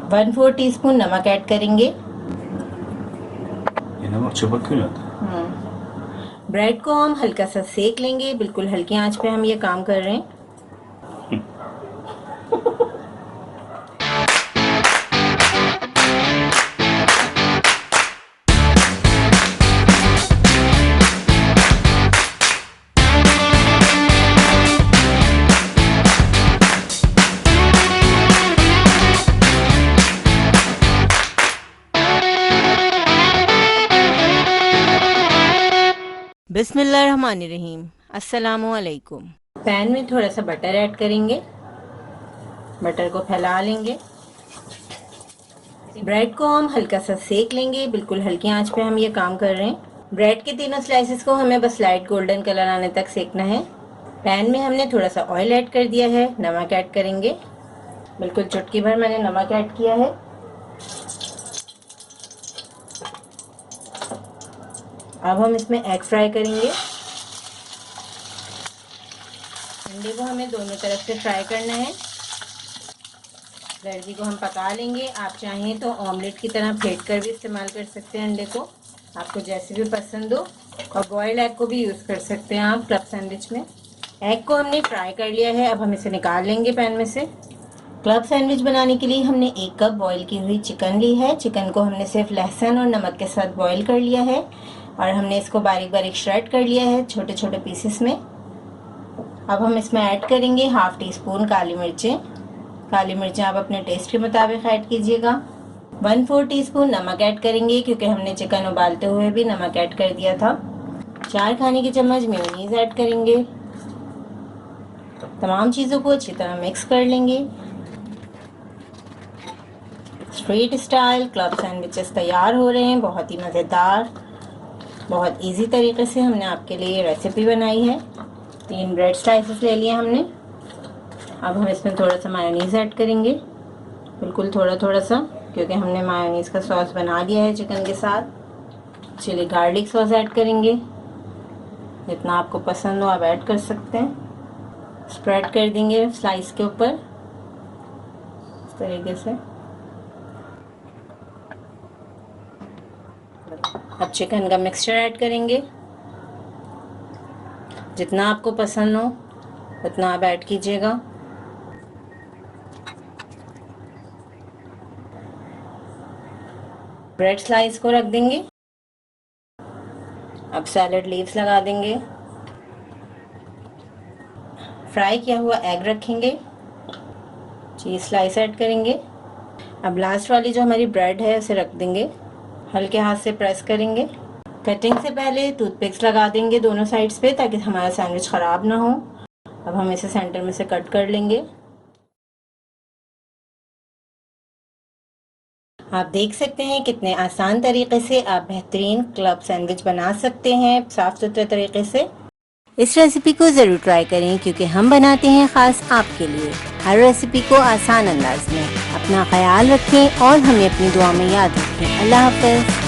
1/4 teaspoon नमक add करेंगे। ये नमक चिपक क्यों जाता है? ब्रेड को हम हल्का सा सेक लेंगे, बिल्कुल हल्की आंच पे हम ये काम कर रहे हैं। बिस्मिल्लाहिर्रहमानिर्रहीम, अस्सलामु अलैकुम। पैन में थोड़ा सा बटर ऐड करेंगे, बटर को फैला लेंगे। ब्रेड को हम हल्का सा सेक लेंगे, बिल्कुल हल्की आंच पे हम ये काम कर रहे हैं। ब्रेड के तीनों स्लाइसेस को हमें बस लाइट गोल्डन कलर आने तक सेकना है। पैन में हमने थोड़ा सा ऑयल ऐड कर दिया है, नमक ऐड करेंगे, बिल्कुल चुटकी भर मैंने नमक ऐड किया है। अब हम इसमें एग फ्राई करेंगे। अंडे को हमें दोनों तरफ से फ्राई करना है। लड़की को हम पका लेंगे। आप चाहें तो ऑमलेट की तरह फेंट कर भी इस्तेमाल कर सकते हैं अंडे को, आपको जैसे भी पसंद हो। और बॉयल्ड एग को भी यूज़ कर सकते हैं आप क्लब सैंडविच में। एग को हमने फ्राई कर लिया है, अब हम इसे निकाल लेंगे पैन में से। क्लब सैंडविच बनाने के लिए हमने 1 कप बॉईल की हुई चिकन ली है। चिकन को हमने सिर्फ लहसुन और नमक के साथ बॉईल कर लिया है और हमने इसको बारीक बारीक श्रेड कर लिया है छोटे छोटे पीसेस में। अब हम इसमें ऐड करेंगे 1/2 टीस्पून काली मिर्चें। काली मिर्चें आप अपने टेस्ट के मुताबिक ऐड कीजिएगा। 1/4 टीस्पून नमक ऐड करेंगे क्योंकि हमने चिकन उबालते हुए भी नमक ऐड कर दिया था। 4 खाने के चम्मच मेयोनीज ऐड करेंगे। तमाम चीज़ों को अच्छी तरह मिक्स कर लेंगे। स्ट्रीट स्टाइल क्लब सैंडविचेस तैयार हो रहे हैं, बहुत ही मज़ेदार, बहुत इजी तरीके से हमने आपके लिए ये रेसिपी बनाई है। 3 ब्रेड स्लाइसेस ले लिए हमने। अब हम इसमें थोड़ा सा मायोनीज़ ऐड करेंगे, बिल्कुल थोड़ा थोड़ा सा, क्योंकि हमने मायोनीज़ का सॉस बना लिया है चिकन के साथ। चिली गार्लिक सॉस ऐड करेंगे, जितना आपको पसंद हो आप ऐड कर सकते हैं। स्प्रेड कर देंगे स्लाइस के ऊपर इस तरीके से। अब चिकन का मिक्सचर ऐड करेंगे, जितना आपको पसंद हो उतना आप ऐड कीजिएगा। ब्रेड स्लाइस को रख देंगे। अब सैलेड लीव्स लगा देंगे। फ्राई किया हुआ एग रखेंगे। चीज़ स्लाइस ऐड करेंगे। अब लास्ट वाली जो हमारी ब्रेड है उसे रख देंगे, हल्के हाथ से प्रेस करेंगे। कटिंग से पहले टूथपिक्स लगा देंगे दोनों साइड्स पे ताकि हमारा सैंडविच ख़राब ना हो। अब हम इसे सेंटर में से कट कर लेंगे। आप देख सकते हैं कितने आसान तरीके से आप बेहतरीन क्लब सैंडविच बना सकते हैं साफ़ सुथरे तरीके से। इस रेसिपी को ज़रूर ट्राई करें क्योंकि हम बनाते हैं ख़ास आपके लिए हर रेसिपी को आसान अंदाज में। अपना ख्याल रखें और हमें अपनी दुआ में याद रखें। अल्लाह हाफ़िज़।